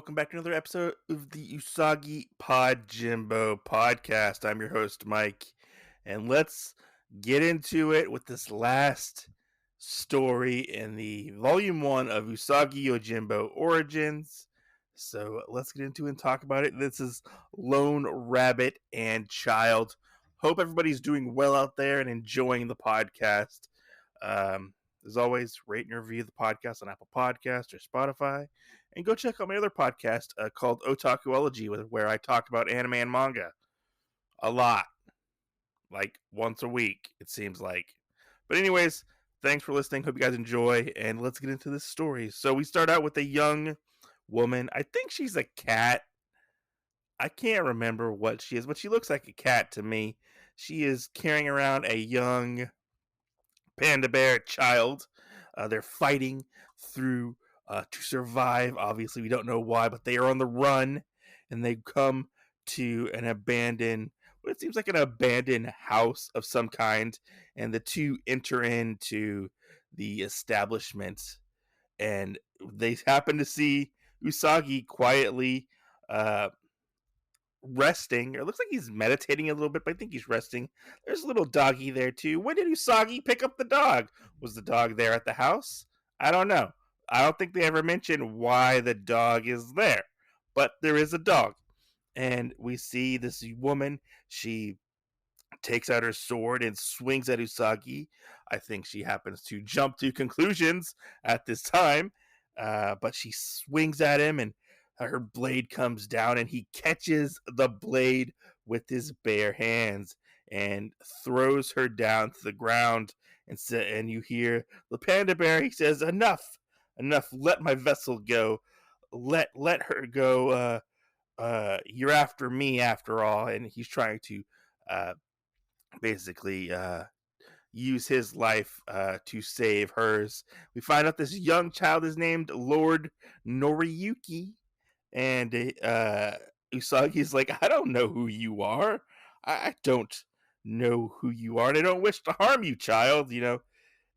welcome back to another episode of the Usagi Podjimbo podcast. I'm your host, Mike, and let's get into it with this last story in the volume 1 of Usagi Yojimbo Origins. So let's get into it and talk about it. This is Lone Rabbit and Child. Hope everybody's doing well out there and enjoying the podcast. As always, rate and review the podcast on Apple Podcasts or Spotify. And go check out my other podcast called Otakuology, where I talk about anime and manga a lot, like once a week, it seems like. But anyways, thanks for listening. Hope you guys enjoy, and let's get into this story. So we start out with a young woman. I think she's a cat. I can't remember what she is, but she looks like a cat to me. She is carrying around a young panda bear child. They're fighting through to survive. Obviously, we don't know why, but they are on the run, and they come to an abandoned, what it seems like an abandoned house of some kind, and the two enter into the establishment, and they happen to see Usagi quietly uh, resting. It looks like he's meditating a little bit, but I think he's resting. There's a little doggy there too. When did Usagi pick up the dog? Was the dog there at the house? I don't know. I don't think they ever mentioned why the dog is there, but there is a dog. And we see this woman. She takes out her sword and swings at Usagi. I think she happens to jump to conclusions at this time, but she swings at him, and her blade comes down, and he catches the blade with his bare hands and throws her down to the ground. And you hear the panda bear. He says, "Enough, enough! Let my vessel go. Let her go. You're after me, after all." And he's trying to uh, basically use his life to save hers. We find out this young child is named Lord Noriyuki, and Usagi's like, "I don't know who you are. I don't know who you are, and I don't wish to harm you, child."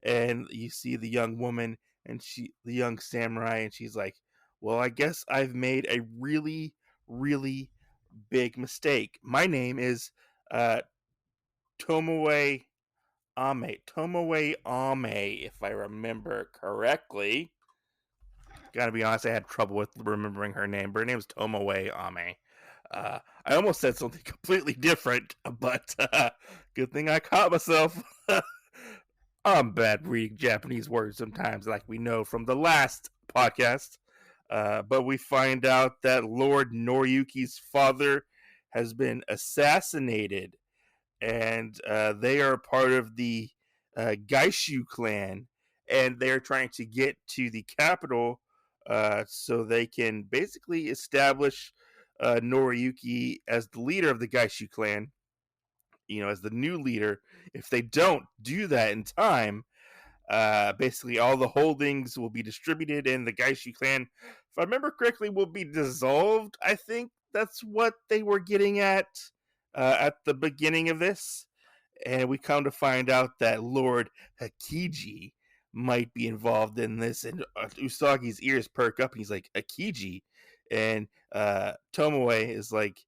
And you see the young woman and the young samurai, and she's like, "Well, I guess I've made a really, really big mistake. My name is uh, Tomoe Tomoe Ame, if I remember correctly. Gotta be honest, I had trouble with remembering her name, but her name's Tomoe Ame. I almost said something completely different, but good thing I caught myself. I'm bad reading Japanese words sometimes, like we know from the last podcast. But we find out that Lord Noriyuki's father has been assassinated, and they are part of the Gaishu clan, and they're trying to get to the capital so they can basically establish Noriyuki as the leader of the Gaishu clan, as the new leader. If they don't do that in time, basically all the holdings will be distributed, and the Gaishu clan, if I remember correctly, will be dissolved. I think that's what they were getting at the beginning of this. And we come to find out that Lord Hakiji might be involved in this, and Usagi's ears perk up, and he's like, "Akiji?" And Tomoe is like,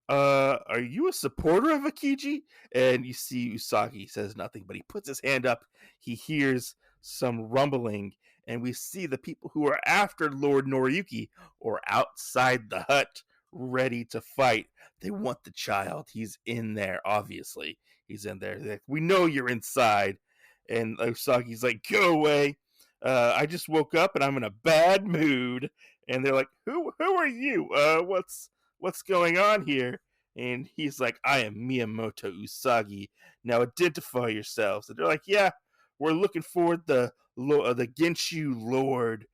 "Are you a supporter of Akiji?" And you see Usagi says nothing, but he puts his hand up. He hears some rumbling, and we see the people who are after Lord Noriyuki or outside the hut, ready to fight. They want the child. He's in there, obviously. He's in there. Like, "We know you're inside." And Usagi's like, "Go away. I just woke up and I'm in a bad mood." And they're like, "Who are you? What's going on here?" And he's like, "I am Miyamoto Usagi. Now identify yourselves." And they're like, "Yeah, we're looking for the Genshu Lord.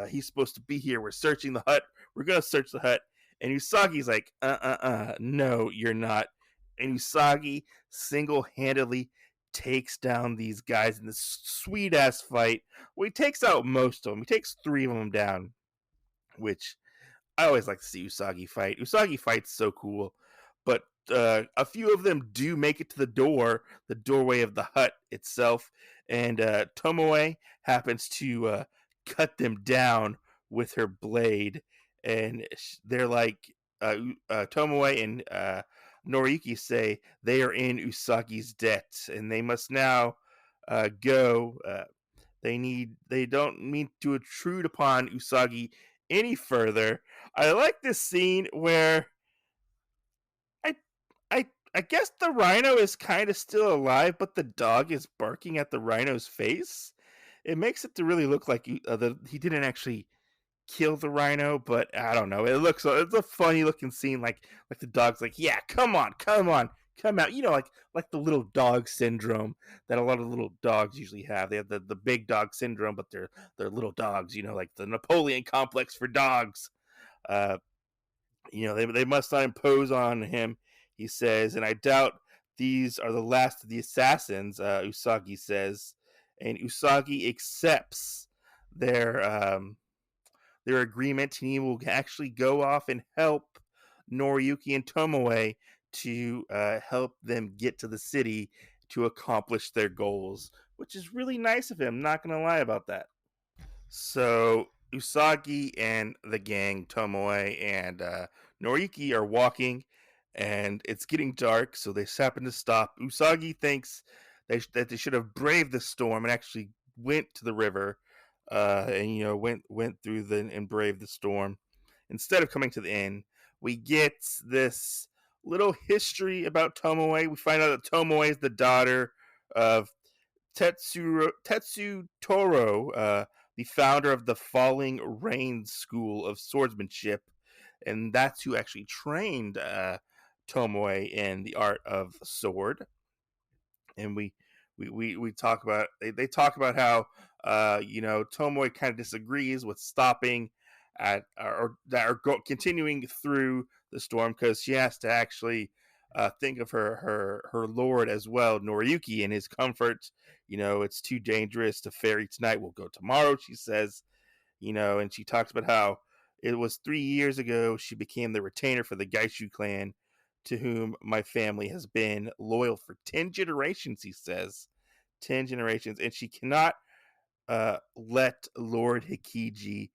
He's supposed to be here. We're searching the hut. We're gonna search the hut." And Usagi's like, "No, you're not." And Usagi single-handedly takes down these guys in this sweet-ass fight. Well, he takes out most of them. He takes 3 of them down, which I always like to see Usagi fight. Usagi fights so cool. But a few of them do make it to the doorway of the hut itself, and Tomoe happens to cut them down with her blade, and they're like Tomoe and Noriyuki say they are in Usagi's debt and they must now go. They don't mean to intrude upon Usagi any further. I like this scene where I I I guess the rhino is kind of still alive, but the dog is barking at the rhino's face. It makes it to really look like he didn't actually kill the rhino, but I don't know. It's a funny looking scene, like the dog's like, yeah, come on, come out. Like the little dog syndrome that a lot of little dogs usually have. They have the big dog syndrome, but they're little dogs. Like the Napoleon complex for dogs. Uh, they must not impose on him, he says, and I doubt these are the last of the assassins, Usagi says. And Usagi accepts their their agreement, and he will actually go off and help Noriyuki and Tomoe to help them get to the city to accomplish their goals, which is really nice of him. Not going to lie about that. So Usagi and the gang, Tomoe and Noriki, are walking, and it's getting dark. So they happen to stop. Usagi thinks that they should have braved the storm and actually went to the river, and went through and braved the storm instead of coming to the inn. We get this little history about Tomoe. We find out that Tomoe is the daughter of Tetsu Toro, the founder of the Falling Rain School of Swordsmanship, and that's who actually trained Tomoe in the art of sword. And we talk about they talk about how Tomoe kind of disagrees with stopping at continuing through the storm because she has to actually think of her lord as well, Noriyuki, and his comfort. It's too dangerous to ferry tonight. We'll go tomorrow, she says. And she talks about how it was 3 years ago she became the retainer for the Gaishu clan, to whom my family has been loyal for 10 generations, he says. 10 generations. And she cannot let Lord Hikiji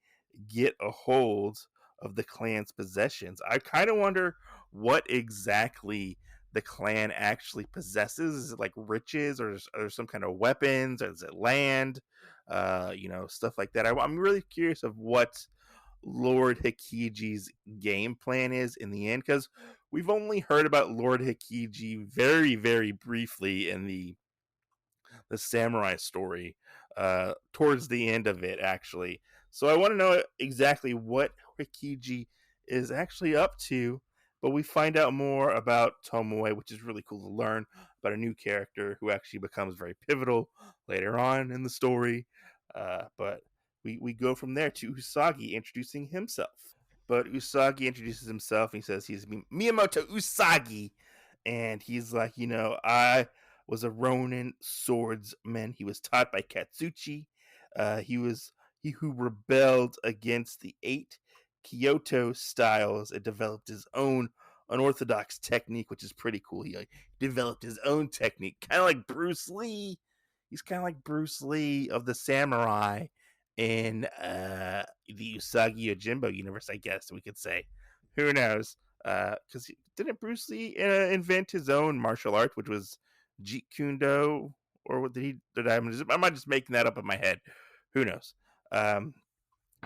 get a hold of the clan's possessions. I kind of wonder what exactly the clan actually possesses. Is it like riches, or some kind of weapons, or is it land? Stuff like that. I'm really curious of what Lord Hikiji's game plan is in the end, because we've only heard about Lord Hikiji very, very briefly in the samurai story, towards the end of it, actually. So I want to know exactly what Hikiji is actually up to, but we find out more about Tomoe, which is really cool to learn about a new character who actually becomes very pivotal later on in the story. But we go from there to Usagi introducing himself. But Usagi introduces himself and he says he's Miyamoto Usagi. And he's like, I was a Ronin swordsman. He was taught by Katsuchi. He who rebelled against the 8 Kyoto styles and developed his own unorthodox technique, which is pretty cool. He developed his own technique, kind of like Bruce Lee. He's kind of like Bruce Lee of the samurai in the Usagi Yojimbo universe, I guess we could say. Who knows? Because didn't Bruce Lee invent his own martial art, which was Jeet Kune Do, or what did he? Am I just making that up in my head? Who knows? Um,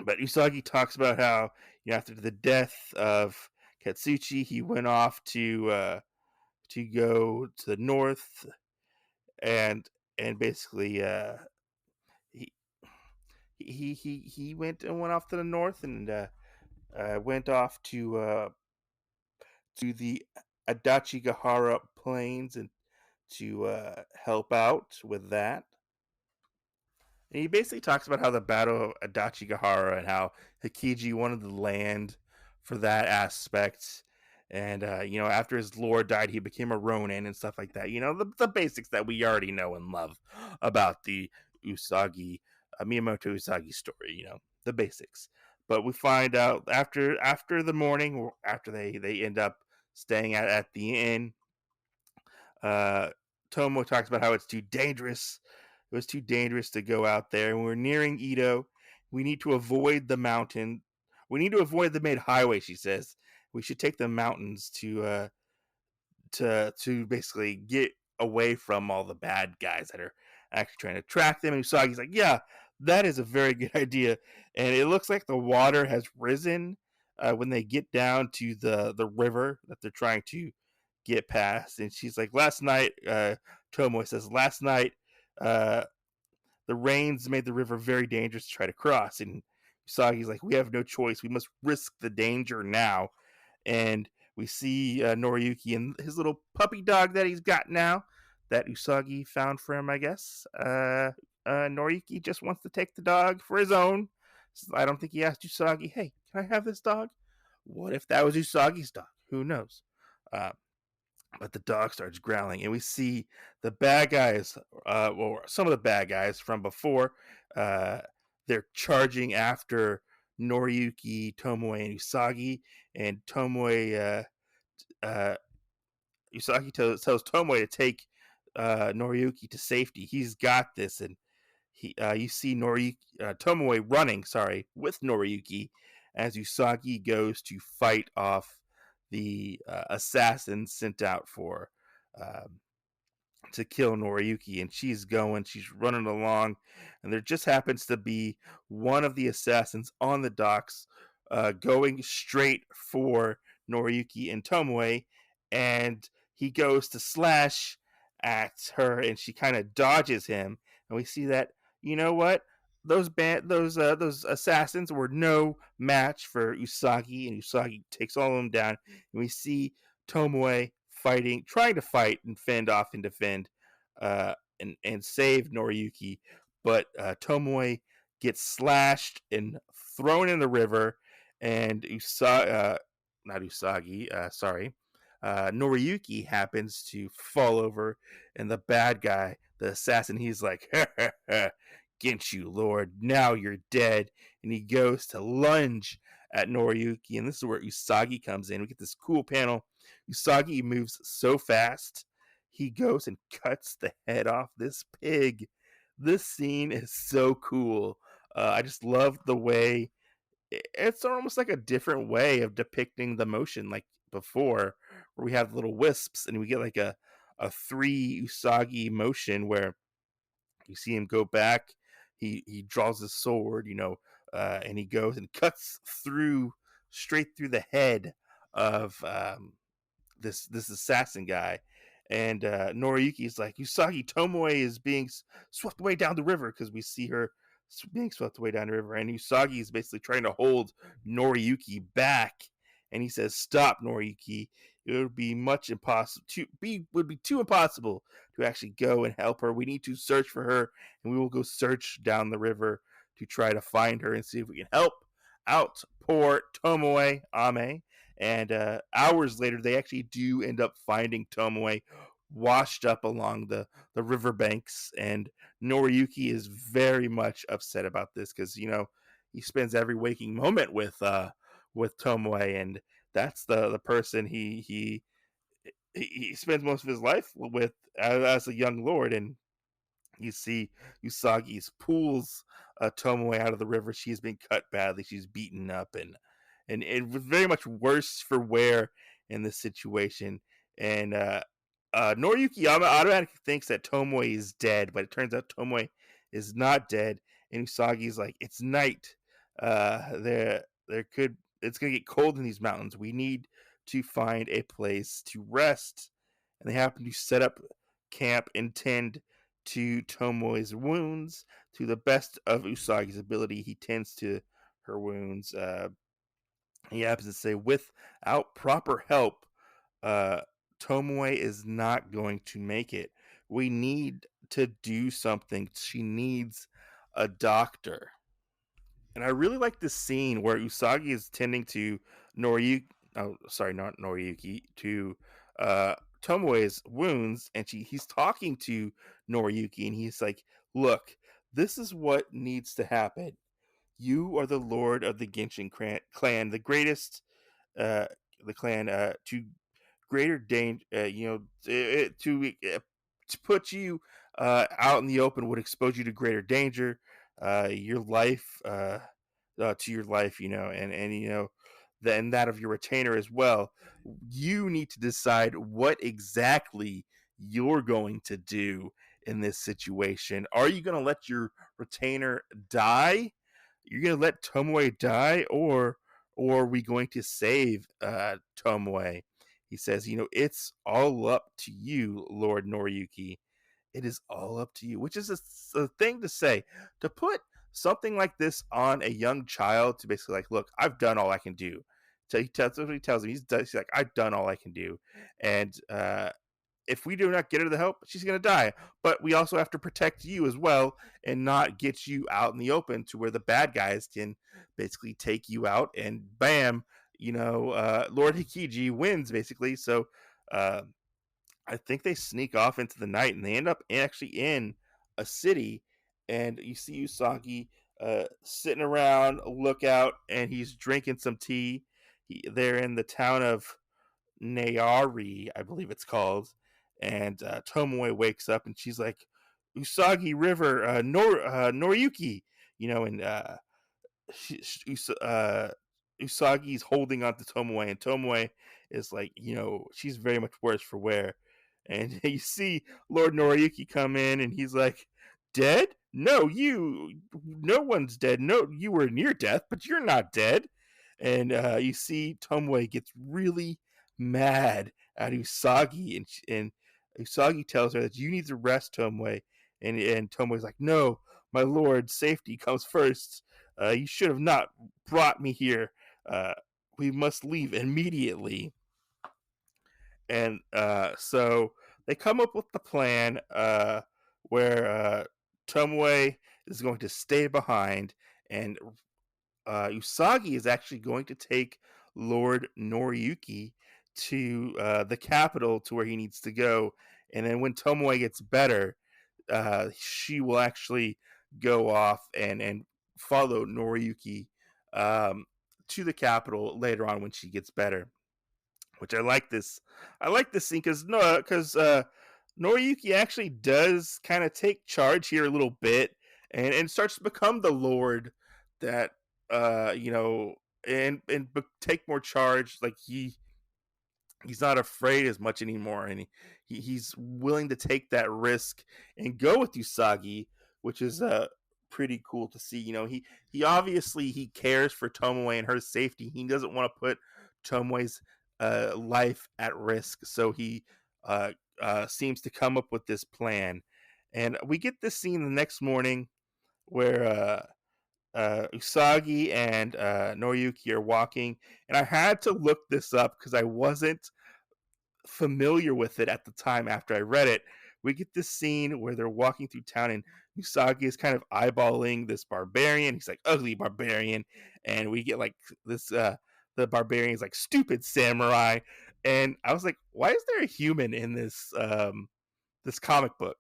but Usagi talks about how after the death of Katsuchi, he went off to go to the north and basically he he went off to the north and went off to the Adachigahara plains and to help out with that. And he basically talks about how the Battle of Adachigahara and how Hikiji wanted the land for that aspect. And, after his lord died, he became a Ronin and stuff like that. The basics that we already know and love about the Miyamoto Usagi story, the basics. But we find out after the morning, after they end up staying at the inn, uh, Tomo talks about how it's too dangerous. It was too dangerous to go out there. And we're nearing Ito. We need to avoid the mountain, We need to avoid the main highway, she says. We should take the mountains to basically get away from all the bad guys that are actually trying to track them. And Usagi's like, yeah, that is a very good idea. And it looks like the water has risen when they get down to the river that they're trying to get past. And she's like, last night, Tomoe says, last night, uh, the rains made the river very dangerous to try to cross. And Usagi's like, we have no choice. We must risk the danger now. And we see Noriyuki and his little puppy dog that he's got now, that Usagi found for him, I guess. Noriyuki just wants to take the dog for his own. I don't think he asked Usagi, hey, can I have this dog? What if that was Usagi's dog? Who knows? Uh, but the dog starts growling, and we see the bad guys, or some of the bad guys from before. Uh, they're charging after Noriyuki, Tomoe, and Usagi. And Tomoe, uh, Usagi tells Tomoe to take Noriyuki to safety. He's got this, and you see Tomoe running, with Noriyuki as Usagi goes to fight off the assassins sent out for um, to kill Noriyuki, and she's running along, and there just happens to be one of the assassins on the docks, going straight for Noriyuki and Tomoe, and he goes to slash at her, and she kind of dodges him, and we see that, you know what, those assassins were no match for Usagi, and Usagi takes all of them down, and we see Tomoe trying to fight and fend off and defend, and save Noriyuki, but Tomoe gets slashed and thrown in the river, and not Usagi, Noriyuki happens to fall over, and the bad guy, the assassin, he's like, "Against you, Lord! Now you're dead." And he goes to lunge at Noriyuki, and this is where Usagi comes in. We get this cool panel. Usagi moves so fast, he goes and cuts the head off this pig. This scene is so cool. I just love the way it's almost like a different way of depicting the motion, like before, where we have little wisps and we get like a three Usagi motion where you see him go back. He draws his sword, and he goes and cuts straight through the head of this assassin guy. And Noriyuki's like, Usagi, Tomoe is being swept away down the river, because we see her being swept away down the river, and Usagi is basically trying to hold Noriyuki back, and he says, stop, Noriyuki. It would be would be too impossible to actually go and help her. We need to search for her, and we will go search down the river to try to find her and see if we can help out poor Tomoe Ame. And hours later, they actually do end up finding Tomoe washed up along the riverbanks. And Noriyuki is very much upset about this, because he spends every waking moment with Tomoe, and that's the person he spends most of his life with as a young lord. And you see Usagi's pulls Tomoe out of the river. She's been cut badly. She's beaten up, and it was very much worse for wear in this situation. And Noriyuki automatically thinks that Tomoe is dead, but it turns out Tomoe is not dead. And Usagi's like, it's night. It's gonna get cold in these mountains. We need to find a place to rest. And they happen to set up camp and tend to Tomoe's wounds. To the best of Usagi's ability, he tends to her wounds. He happens to say, without proper help, uh, Tomoe is not going to make it. We need to do something. She needs a doctor. And I really like this scene where Usagi is tending to Noriyuki. Oh, sorry, not Noriyuki. To Tomoe's wounds, and he's talking to Noriyuki, and he's like, "Look, this is what needs to happen. You are the lord of the Genshin clan, the greatest, uh, the clan, to greater danger. To put you out in the open would expose you to greater danger. Your life to your life, and then that of your retainer as well. You need to decide what exactly you're going to do in this situation. Are you going to let your retainer die? You're going to let Tomoe die, or are we going to save Tomoe? He says, it's all up to you, Lord Noriyuki. It is all up to you, which is a thing to say. To put something like this on a young child, to basically like, look, I've done all I can do. So that's what he tells him. He's like, I've done all I can do, and if we do not get her the help, she's going to die. But we also have to protect you as well and not get you out in the open to where the bad guys can basically take you out and bam, Lord Hikiji wins basically. So uh, I think they sneak off into the night and they end up actually in a city. And you see Usagi sitting around a lookout and he's drinking some tea. They're in the town of Nayari, I believe it's called. And Tomoe wakes up and she's like, Usagi River, Noriyuki, and Usagi's holding on to Tomoe, and Tomoe is like, she's very much worse for wear. And you see Lord Noriyuki come in, and he's like, dead? No, no one's dead. No, you were near death, but you're not dead. And you see Tomoe gets really mad at Usagi, and Usagi tells her that you need to rest, Tomoe. And Tomoe's like, no, my lord, safety comes first. You should have not brought me here. We must leave immediately. And so they come up with the plan where Tomoe is going to stay behind, and Usagi is actually going to take Lord Noriyuki to the capital to where he needs to go. And then when Tomoe gets better, she will actually go off and follow Noriyuki um, to the capital later on when she gets better. Which I like this. I like this scene because Noriyuki actually does kind of take charge here a little bit and starts to become the lord that and take more charge. Like he's not afraid as much anymore, and he's willing to take that risk and go with Usagi, which is pretty cool to see. He obviously he cares for Tomoe and her safety. He doesn't want to put Tomoe's life at risk, so he seems to come up with this plan. And we get this scene the next morning where Usagi and Noriyuki are walking, and I had to look this up because I wasn't familiar with it at the time after I read it. We get this scene where they're walking through town and Usagi is kind of eyeballing this barbarian. He's like, ugly barbarian. And we get like this, the barbarian's like, stupid samurai. And I was like, why is there a human in this comic book?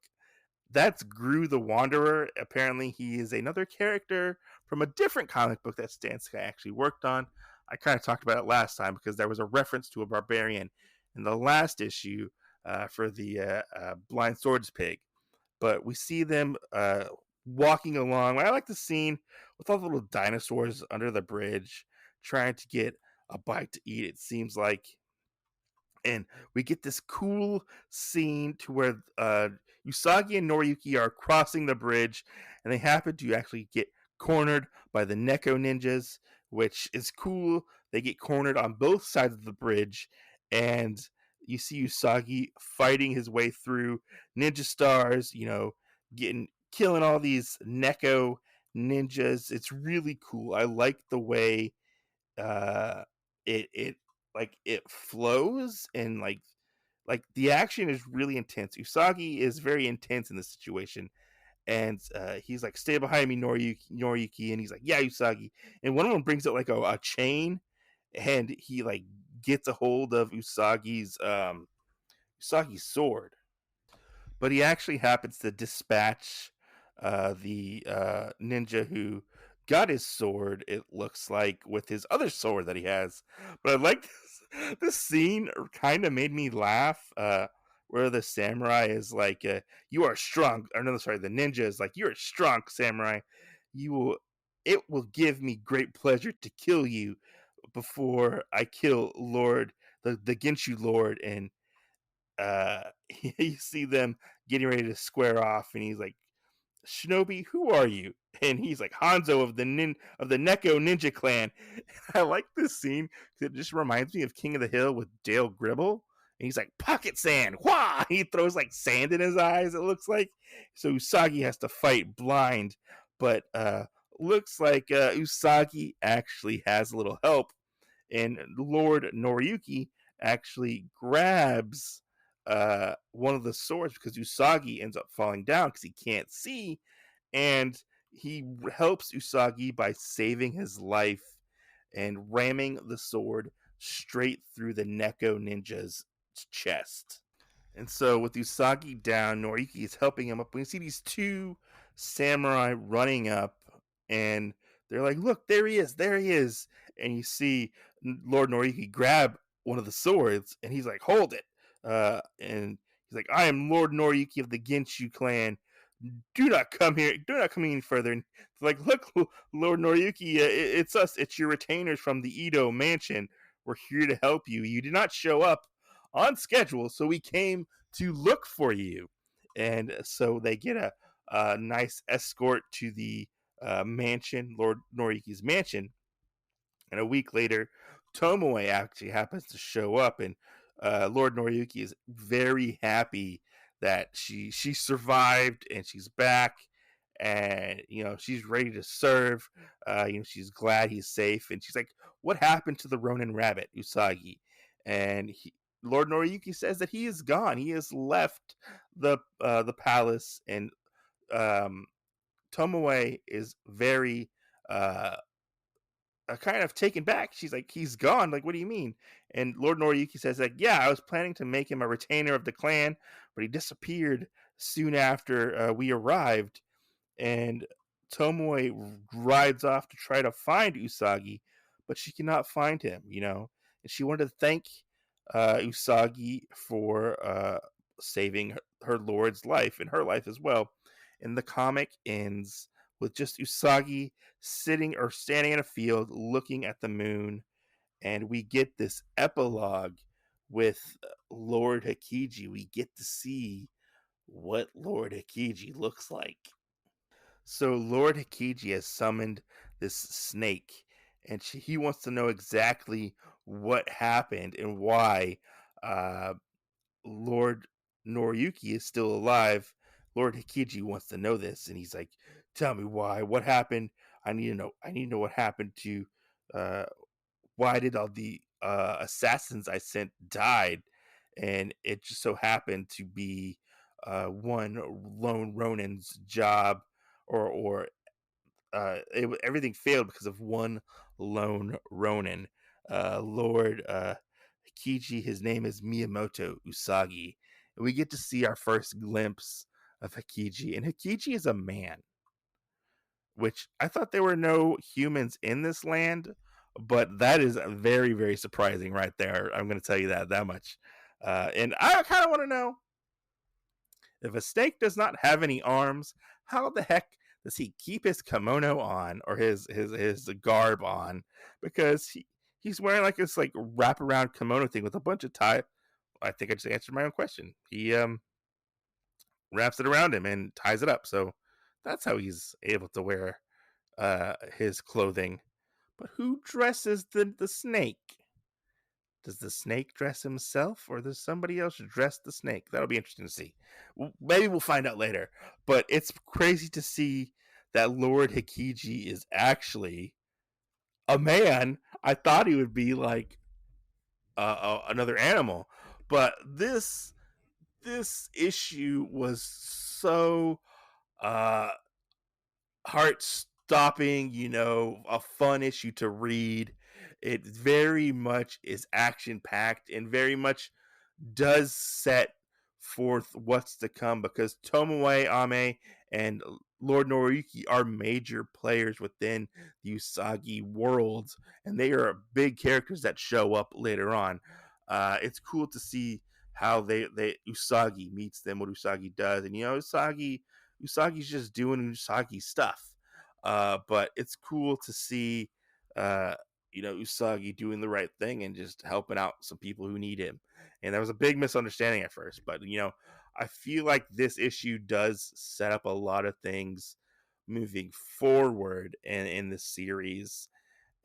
That's Gru the Wanderer. Apparently, he is another character from a different comic book that Stansky actually worked on. I kind of talked about it last time because there was a reference to a barbarian in the last issue for the Blind Swords Pig. But we see them walking along. I like the scene with all the little dinosaurs under the bridge trying to get a bite to eat, it seems like. And we get this cool scene to where Usagi and Noriyuki are crossing the bridge, and they happen to actually get cornered by the Neko ninjas, which is cool. They get cornered on both sides of the bridge, and you see Usagi fighting his way through ninja stars, killing all these Neko ninjas. It's really cool. I like the way it like it flows, and like the action is really intense. Usagi is very intense in this situation, and he's like, "Stay behind me, Noriyuki," and he's like, "Yeah, Usagi." And one of them brings out like a chain, and he like gets a hold of Usagi's sword, but he actually happens to dispatch the ninja who got his sword, it looks like, with his other sword that he has. But I like this scene kind of made me laugh, where the samurai is like, you are strong, or no, sorry, the ninja is like, you're a strong samurai, you will it will give me great pleasure to kill you before I kill Lord the Genshu Lord. And you see them getting ready to square off, and he's like, Shinobi, who are you? And he's like, Hanzo of the Neko Ninja Clan. I like this scene because it just reminds me of King of the Hill with Dale Gribble. And he's like, pocket sand, wah! He throws like sand in his eyes, it looks like. So Usagi has to fight blind, but looks like Usagi actually has a little help, and Lord Noriyuki actually grabs one of the swords because Usagi ends up falling down because he can't see, and he helps Usagi by saving his life and ramming the sword straight through the Neko ninja's chest. And so with Usagi down, Noriki is helping him up. We see these two samurai running up, and they're like, "Look, there he is, there he is!" And you see Lord Noriki grab one of the swords, and he's like, "Hold it!" And he's like, "I am Lord Noriki of the Genshu clan. Do not come here. Do not come any further." And it's like, "Look, Lord Noriyuki, it's us. It's your retainers from the Edo mansion. We're here to help you. You did not show up on schedule, so we came to look for you." And so they get a nice escort to the mansion, Lord Noriyuki's mansion. And a week later, Tomoe actually happens to show up, and Lord Noriyuki is very happy that she survived and she's back, and she's ready to serve. She's glad he's safe, and she's like, "What happened to the Ronin Rabbit, Usagi?" And Lord Noriyuki says that he is gone. He has left the palace, and um, Tomoe is very uh, kind of taken back. She's like, "He's gone. Like, what do you mean?" And Lord Noriyuki says, like, "Yeah, I was planning to make him a retainer of the clan, but he disappeared soon after we arrived." And Tomoe rides off to try to find Usagi, but she cannot find him. And she wanted to thank Usagi for saving her lord's life and her life as well. And the comic ends with just Usagi sitting or standing in a field looking at the moon, and we get this epilogue with Lord Hikiji. We get to see what Lord Hikiji looks like. So Lord Hikiji has summoned this snake, and he wants to know exactly what happened and why uh, Lord Noriyuki is still alive. Lord Hikiji wants to know this, and he's like, "Tell me why. What happened? I need to know. I need to know what happened to. Uh, why did all the assassins I sent died?" And it just so happened to be one lone Ronin's job, or everything failed because of one lone Ronin. Lord Hikiji, his name is Miyamoto Usagi. And we get to see our first glimpse of Hikiji. And Hikiji is a man, which I thought there were no humans in this land, but that is very, very surprising right there. I'm going to tell you that much. And I kind of want to know, if a snake does not have any arms, how the heck does he keep his kimono on, or his garb on? Because he's wearing like this like wraparound kimono thing with a bunch of tie. I think I just answered my own question. He wraps it around him and ties it up, so that's how he's able to wear his clothing. But who dresses the snake? Does the snake dress himself, or does somebody else dress the snake? That'll be interesting to see. Maybe we'll find out later. But it's crazy to see that Lord Hikiji is actually a man. I thought he would be like another animal, but this issue was so uh, heart stopping. A fun issue to read. It very much is action packed and very much does set forth what's to come, because Tomoe Ame and Lord Noriyuki are major players within the Usagi world, and they are big characters that show up later on. It's cool to see how they Usagi meets them, what Usagi does, and Usagi's just doing Usagi stuff. But it's cool to see, uh, Usagi doing the right thing and just helping out some people who need him. And there was a big misunderstanding at first, but I feel like this issue does set up a lot of things moving forward in the series,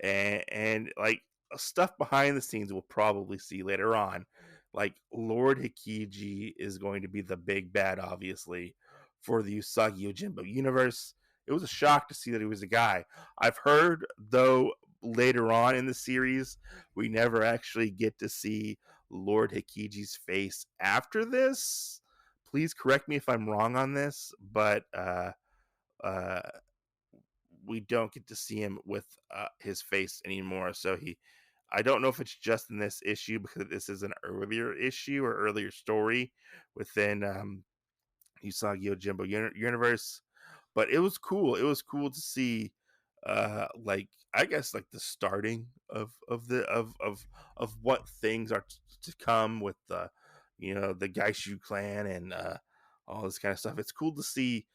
and like stuff behind the scenes we'll probably see later on. Like Lord Hikiji is going to be the big bad, obviously, for the Usagi Yojimbo universe. It was a shock to see that he was a guy. I've heard, though, later on in the series, we never actually get to see Lord Hikiji's face after this. Please correct me if I'm wrong on this, but uh, we don't get to see him with his face anymore. So I don't know if it's just in this issue because this is an earlier issue or earlier story within Usagi Yojimbo universe. But it was cool. It was cool to see, like I guess like the starting of what things are to come with the the Gaishu clan and all this kind of stuff. It's cool to see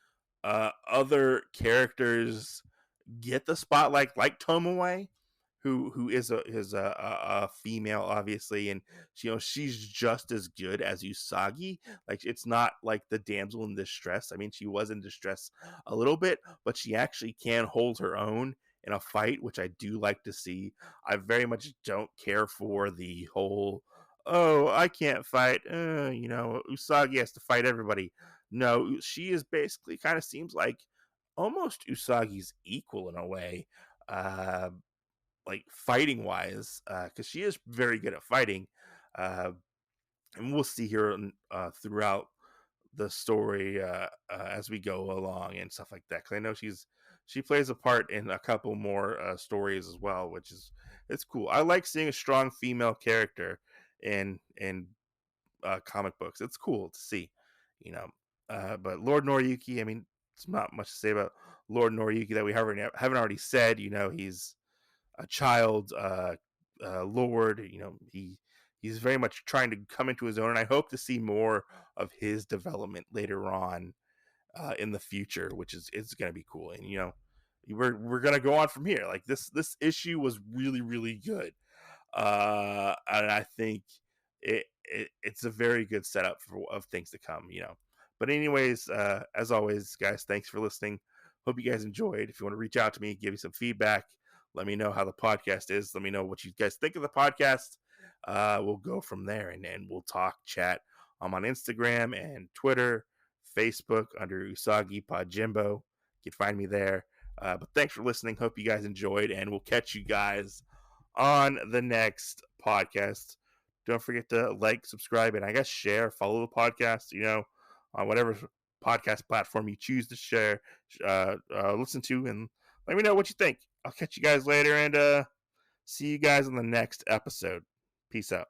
other characters get the spotlight, like Tomoe, who is a female, obviously, and she's just as good as Usagi. Like it's not like the damsel in distress. I mean, she was in distress a little bit, but she actually can hold her own in a fight, which I do like to see. I very much don't care for the whole "oh, I can't fight," Usagi has to fight everybody. No, she is basically kind of seems like almost Usagi's equal in a way, uh, like fighting wise, because she is very good at fighting, uh, and we'll see here throughout the story as we go along and stuff like that. Because I know she plays a part in a couple more stories as well, which is it's cool. I like seeing a strong female character in comic books. It's cool to see, you know. But Lord Noriyuki, I mean, it's not much to say about Lord Noriyuki that we haven't already said. He's a child lord. He's very much trying to come into his own, and I hope to see more of his development later on in the future, which is going to be cool. And we're going to go on from here. Like this issue was really really good, and I think it's a very good setup of things to come. But anyways, as always, guys, thanks for listening. Hope you guys enjoyed. If you want to reach out to me, give me some feedback. Let me know how the podcast is. Let me know what you guys think of the podcast. We'll go from there, and we'll talk, chat. I'm on Instagram and Twitter, Facebook under Usagi Podjimbo. You can find me there. But thanks for listening. Hope you guys enjoyed, and we'll catch you guys on the next podcast. Don't forget to like, subscribe, and I guess share, follow the podcast, on whatever podcast platform you choose to share, listen to, and let me know what you think. I'll catch you guys later and see you guys on the next episode. Peace out.